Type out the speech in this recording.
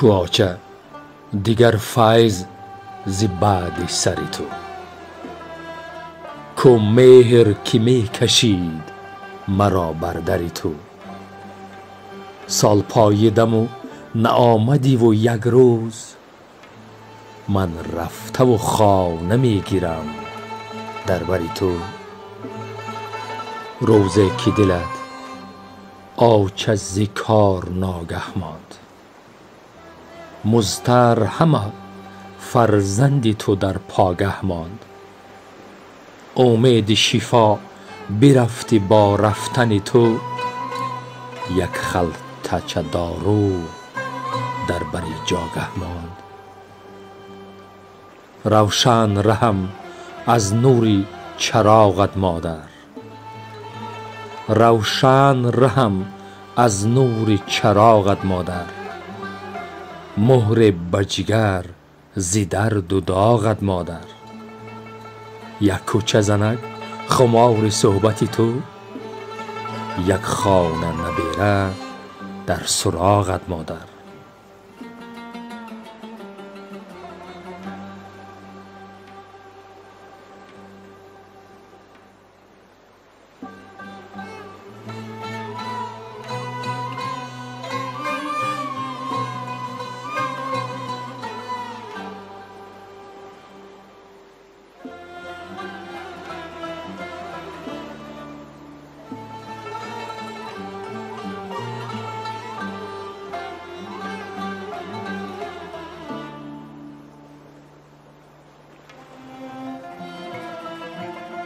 کو آچه دیگر فیض ز بعد سر تو، کو مهر که می کشید مرا بر در تو. سال پاییدم و نه آمدی و یک روز، من رفته و خانه می گیرم در بر تو. روزی که دلت آچه ز کار ناگه ماند، مضطر همه فرزند تو در پاگه ماند. امید شفا برفتی با رفتن تو، یک خلطه دارو در بر جاگه ماند. روشن رهم از نور چراغت مادر، روشن رهم از نور چراغت مادر. مهر بجگر ز درد و داغت مادر. یک کوچه زند خمار صحبت تو، یک خانه نبیره در سراغت مادر.